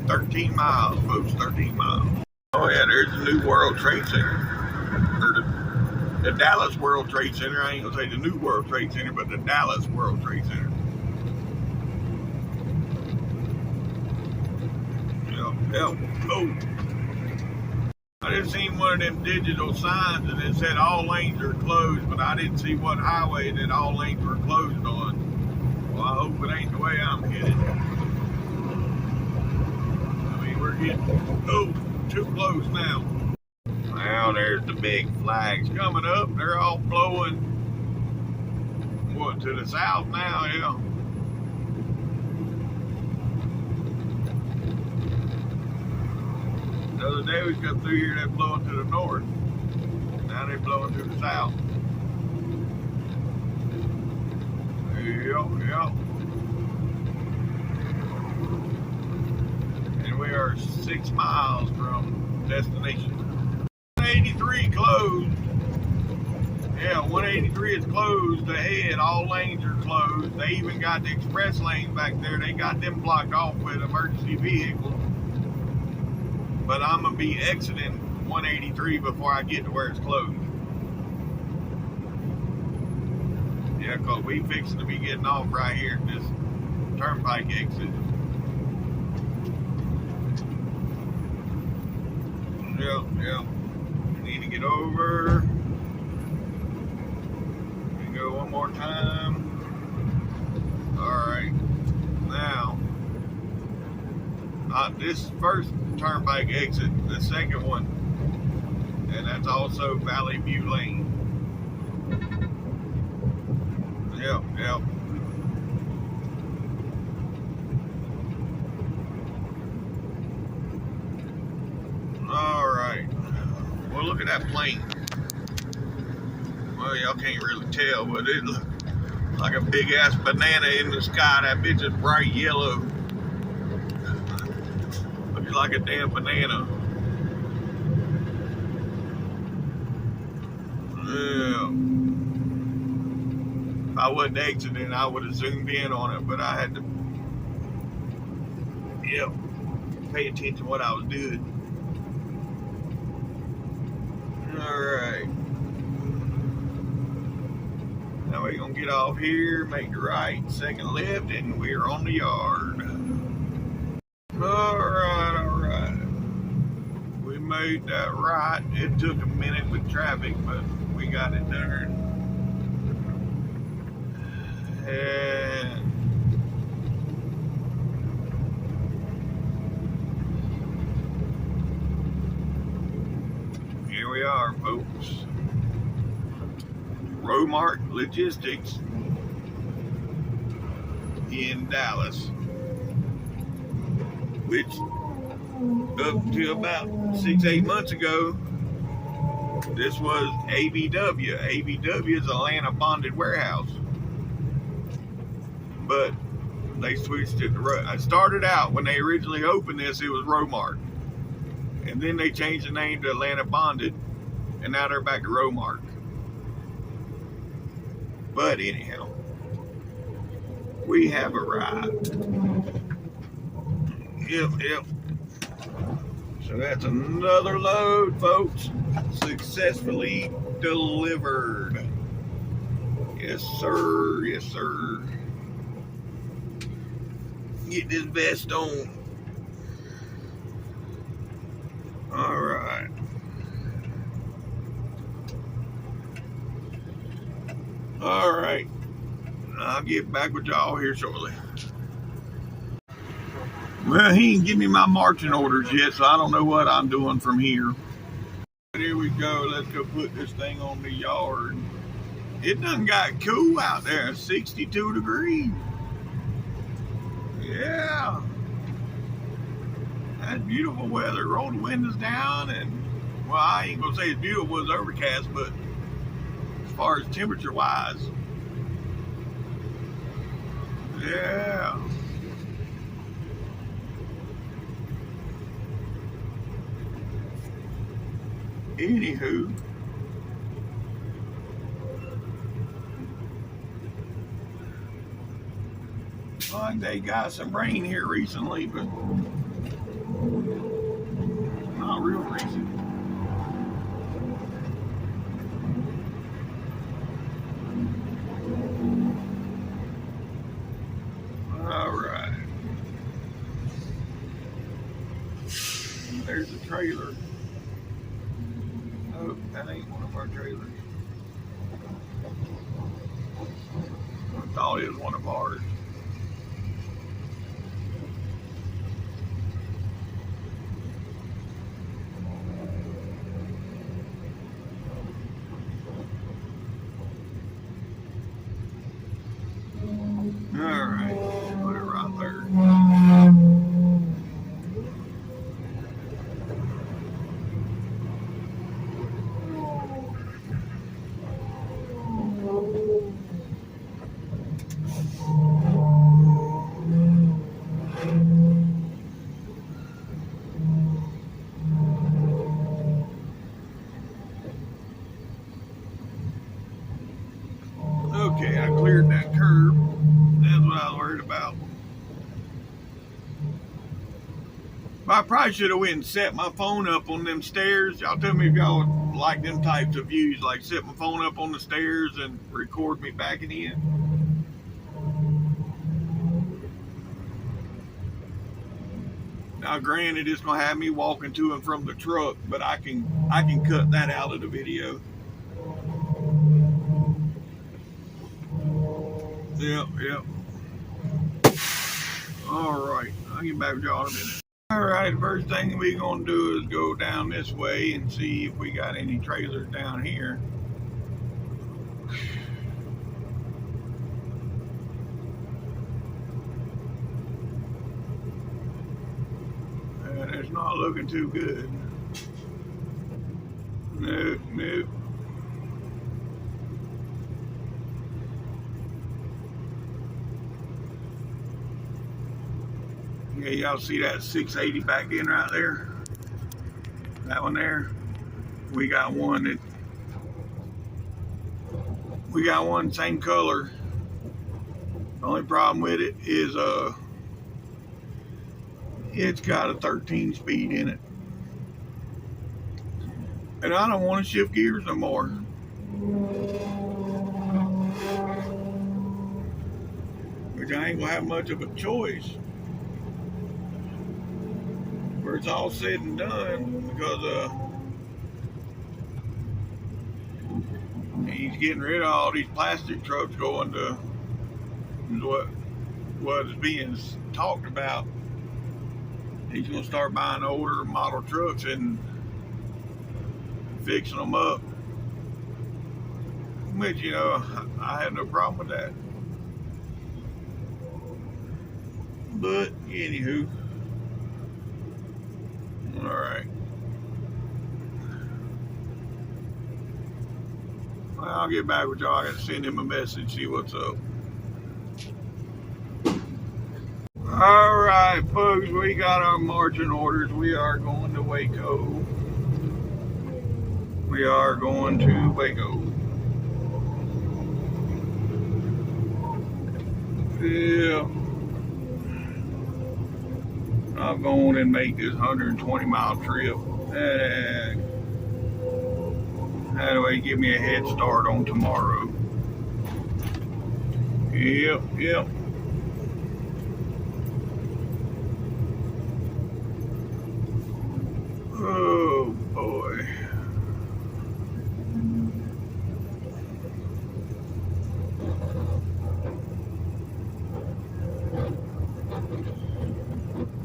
13 miles, folks. 13 miles. Oh, yeah, there's the new World Trade Center. Or the Dallas World Trade Center. I ain't going to say the new World Trade Center, but the Dallas World Trade Center. Yep. Oh. I just seen one of them digital signs and it said all lanes are closed, but I didn't see what highway that all lanes were closed on. Well, I hope it ain't the way I'm headed. I mean, we're getting, too close now. Now there's the big flags coming up. They're all blowing, what, to the south now, yeah. The other day we come through here, they're blowing to the north. Now they're blowing to the south. Yep. And we are 6 miles from destination. 183 closed. Yeah, 183 is closed ahead. All lanes are closed. They even got the express lanes back there. They got them blocked off with emergency vehicles. But I'm going to be exiting 183 before I get to where it's closed. Yeah, because we fixing to be getting off right here at this turnpike exit. Yep. Need to get over. And go one more time. Alright. Now, not this first turnpike exit, the second one. And that's also Valley View Lane. Yep. All right. Well, look at that plane. Well, y'all can't really tell, but it looks like a big ass banana in the sky. That bitch is bright yellow. Looks like a damn banana. Yeah. If I wasn't exiting, I would have zoomed in on it, but I had to, pay attention to what I was doing. Alright. Now we're going to get off here, make the right, second left, and we're on the yard. Alright. We made that right. It took a minute with traffic, but we got it done. And here we are, folks. Romark Logistics in Dallas, which up to about 6-8 months ago, this was ABW. ABW is Atlanta Bonded Warehouse. But they switched it to I started out when they originally opened this, it was Romark. And then they changed the name to Atlanta Bonded, and now they're back to Romark. But anyhow, we have arrived. Yep. So that's another load, folks. Successfully delivered. Yes, sir. Get this vest on. All right. I'll get back with y'all here shortly. Well, he didn't give me my marching orders yet, so I don't know what I'm doing from here. But here we go. Let's go put this thing on the yard. It done got cool out there. 62 degrees. Yeah. That's beautiful weather. Roll the windows down, and well, I ain't gonna say it's beautiful, it's overcast, but as far as temperature wise, Yeah. Anywho. Like they got some rain here recently, but not real recent. All right. There's a trailer. Oh, that ain't one of our trailers. I thought it was one of ours. All right, put it right there. Okay, I cleared that curb. That's what I was worried about. I probably should have went and set my phone up on them stairs. Y'all tell me if y'all like them types of views, like set my phone up on the stairs and record me backing in. Now, granted, it's gonna have me walking to and from the truck, but I can cut that out of the video. Yep. All right, I'll get back with y'all in a minute. All right, first thing we're gonna do is go down this way and see if we got any trailers down here. And it's not looking too good. Nope. Yeah, y'all see that 680 back in right there? That one there. We got one same color. The only problem with it is it's got a 13 speed in it. And I don't want to shift gears no more. Which I ain't gonna have much of a choice. Where it's all said and done, because he's getting rid of all these plastic trucks going to what is being talked about. He's gonna start buying older model trucks and fixing them up. Which, I have no problem with that. But anywho, all right. Well, I'll get back with y'all. I got to send him a message, see what's up. All right, folks, we got our marching orders. We are going to Waco. Yeah. I'm going and make this 120-mile trip. That way, give me a head start on tomorrow. Yep. Oh, boy.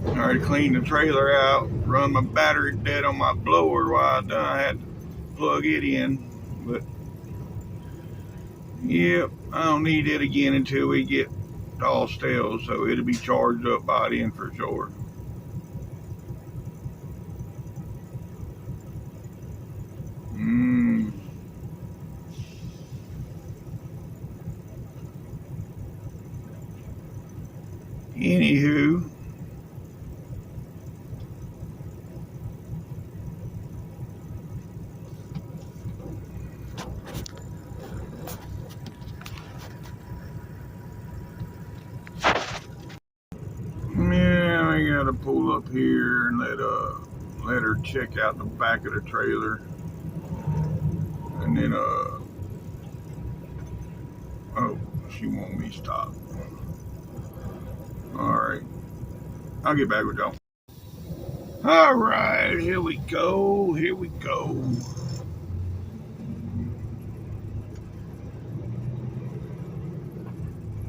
I already cleaned the trailer out, run my battery dead on my blower while I had to plug it in. But, yep, I don't need it again until we get all stale, so it'll be charged up by then for sure. Anywho, yeah, I gotta pull up here and let her check out the back of the trailer, and then oh, she won't me stop. All right, I'll get back with y'all. All right, here we go. Here we go.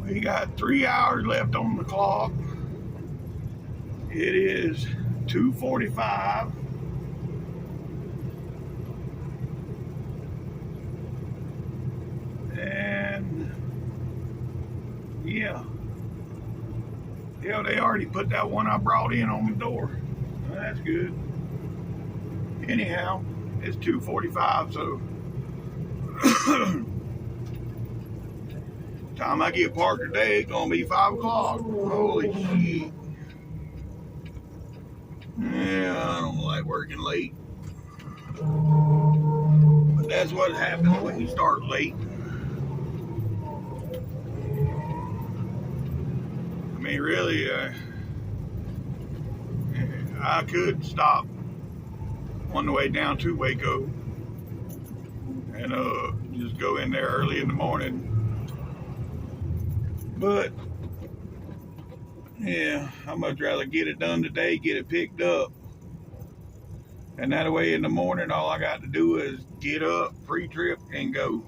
We got 3 hours left on the clock. It is 2:45. And yeah, they already put that one I brought in on the door. Well, that's good. Anyhow, it's 2:45, so time I get parked today, it's gonna be 5 o'clock. Holy shit. Yeah, I don't like working late. But that's what happens when you start late. I mean, really, I could stop on the way down to Waco and just go in there early in the morning. But yeah, I'd much rather get it done today, get it picked up. And that way in the morning, all I got to do is get up, pre-trip, and go.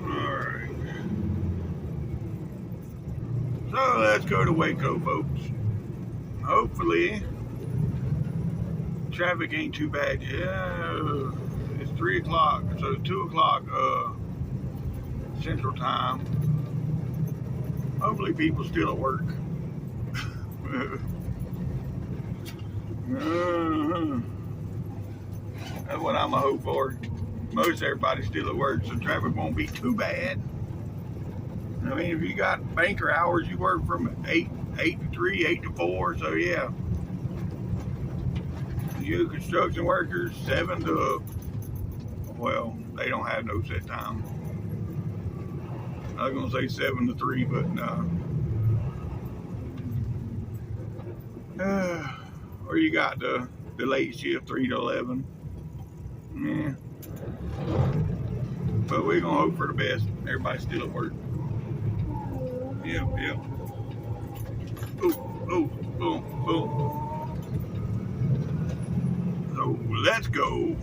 Alright. So let's go to Waco, folks. Hopefully, traffic ain't too bad. Yeah, it's 3 o'clock, so 2 o'clock Central Time. Hopefully people still at work. That's what I'm a hope for. Most everybody's still at work, so traffic won't be too bad. I mean, if you got banker hours, you work from 8 to 3, 8 to 4, so yeah. You construction workers, 7 to, well, they don't have no set time. I was gonna say 7 to 3, but no. Or you got the late shift, 3 to 11. Yeah. But we're gonna hope for the best. Everybody's still at work. Yep. Oh, boom. So let's go.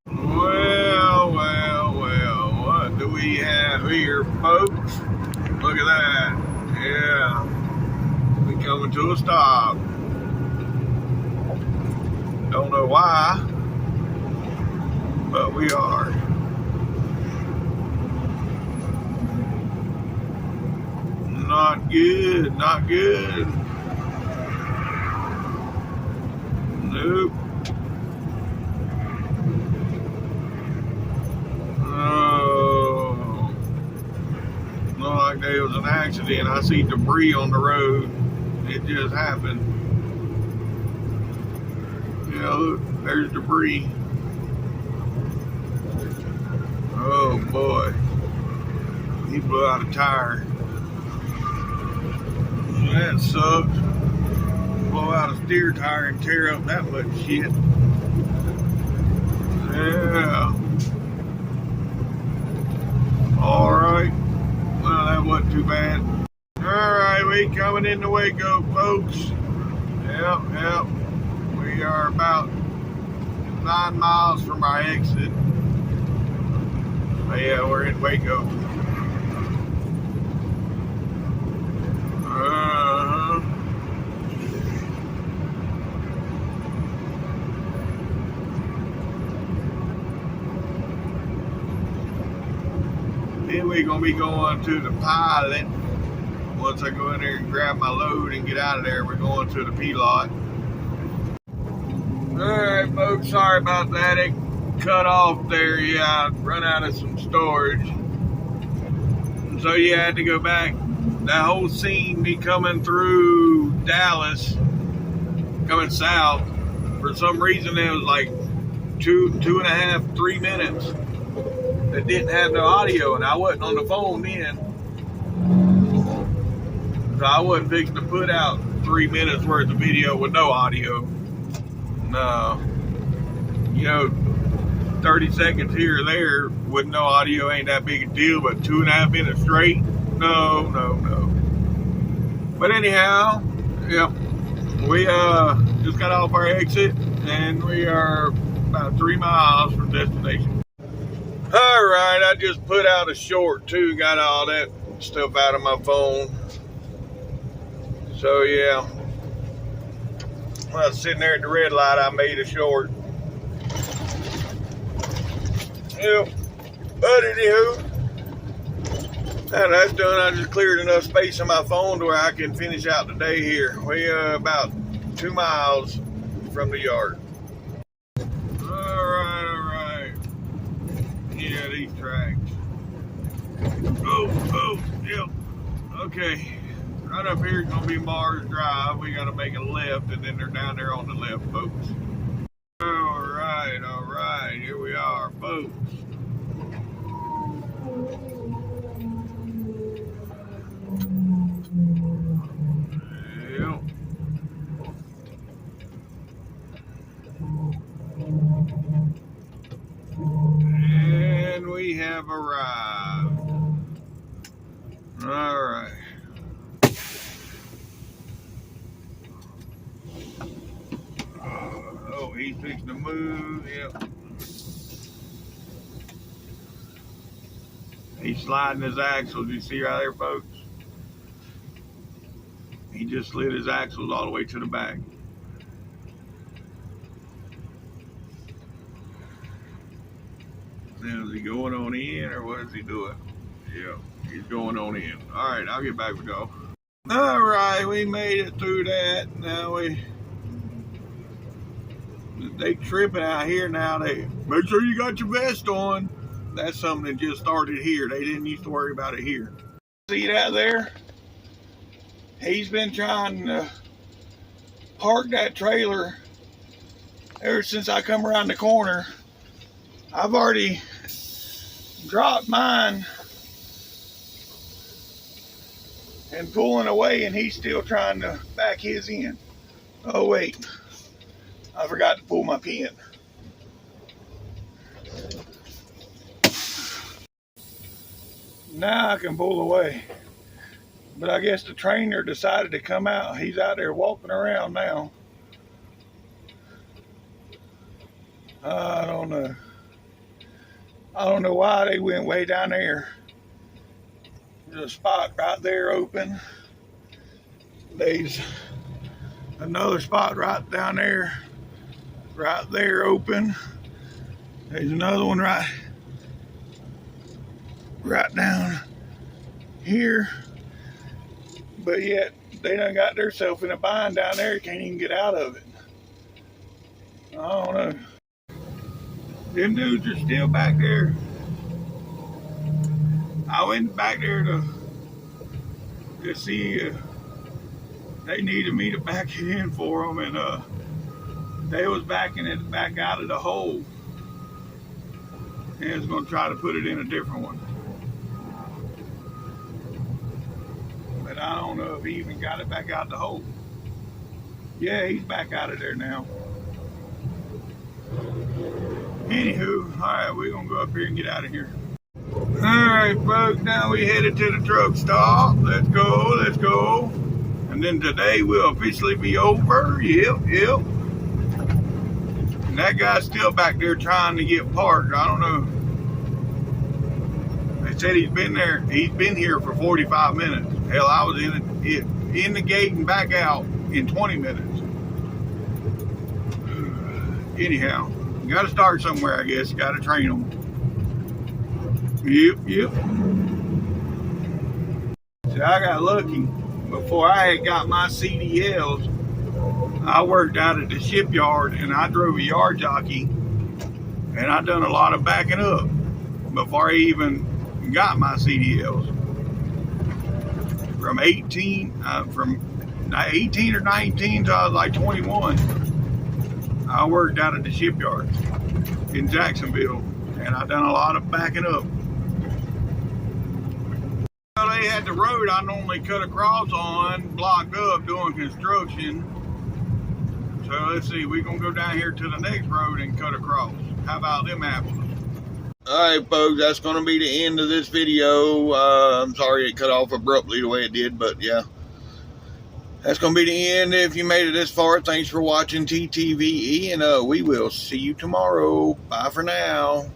Well, what do we have here, folks? Look at that. Yeah, we coming to a stop. Don't know why, but we are. Not good. Nope. Oh, looked like there was an accident. I see debris on the road. It just happened. You know, look, there's debris. Oh boy, he blew out a tire. That sucks. Blow out a steer tire and tear up that much shit. Yeah. Alright. Well, that wasn't too bad. Alright, we coming into Waco, folks. Yep. We are about 9 miles from our exit. But yeah, we're in Waco. Then we're gonna be going to the pilot. Once I go in there and grab my load and get out of there, we're going to the P lot. Alright folks, sorry about that. It cut off there. Yeah, run out of some storage. So you had to go back. That whole scene, me coming through Dallas, coming south, for some reason it was like 2.5, 3 minutes that didn't have no audio, and I wasn't on the phone then. So I wasn't fixing to put out 3 minutes worth of video with no audio. No. 30 seconds here or there with no audio ain't that big a deal, but 2.5 minutes straight? No. But anyhow, yep. We just got off our exit and we are about 3 miles from destination. Alright, I just put out a short too, got all that stuff out of my phone. So yeah, when I was sitting there at the red light, I made a short. Yep. But anywho, now that's done. I just cleared enough space on my phone to where I can finish out the day here. We about 2 miles from the yard. Alright. Yeah, these tracks. Oh, yep. Okay. Right up here is going to be Mars Drive. We got to make a left, and then they're down there on the left, folks. Alright. Here we are, folks. Yep. And we have arrived. Alright. Oh, he's fixing to move. Yep. He's sliding his axles. You see right there, folks? He just slid his axles all the way to the back. Now, is he going on in or what is he doing? Yeah, he's going on in. All right, I'll get back with y'all. All right, we made it through that. Now they tripping out here now. They make sure you got your vest on. That's something that just started here. They didn't used to worry about it here. See that there? He's been trying to park that trailer ever since I come around the corner. I've already dropped mine and pulling away, and he's still trying to back his in. Oh wait, I forgot to pull my pin. Now I can pull away. But I guess the trainer decided to come out. He's out there walking around now. I don't know. I don't know why they went way down there. There's a spot right there open. There's another spot right down there. Right there open. There's another one right down here. But yet, they done got themselves in a bind down there. Can't even get out of it. I don't know. Them dudes are still back there. I went back there to see if they needed me to back it in for them, and they was backing it back out of the hole. And was going to try to put it in a different one. But I don't know if he even got it back out the hole. Yeah, he's back out of there now. Anywho, alright, we're going to go up here and get out of here. Alright, folks, now we headed to the truck stop. Let's go. And then today will officially be over. Yep. And that guy's still back there trying to get parked. I don't know. They said he's been here for 45 minutes. Hell, I was in the gate and back out in 20 minutes. Anyhow, you got to start somewhere, I guess. You got to train them. Yep. See, I got lucky. Before I had got my CDLs, I worked out at the shipyard and I drove a yard jockey. And I done a lot of backing up before I even got my CDLs. From 18 or 19 till I was like 21, I worked out at the shipyard in Jacksonville, and I done a lot of backing up. Well, they had the road I normally cut across on blocked up doing construction. So let's see, we're gonna go down here to the next road and cut across. How about them apples? Alright folks, that's gonna be the end of this video. I'm sorry it cut off abruptly the way it did, but yeah. That's gonna be the end. If you made it this far, thanks for watching TTVE, and we will see you tomorrow. Bye for now.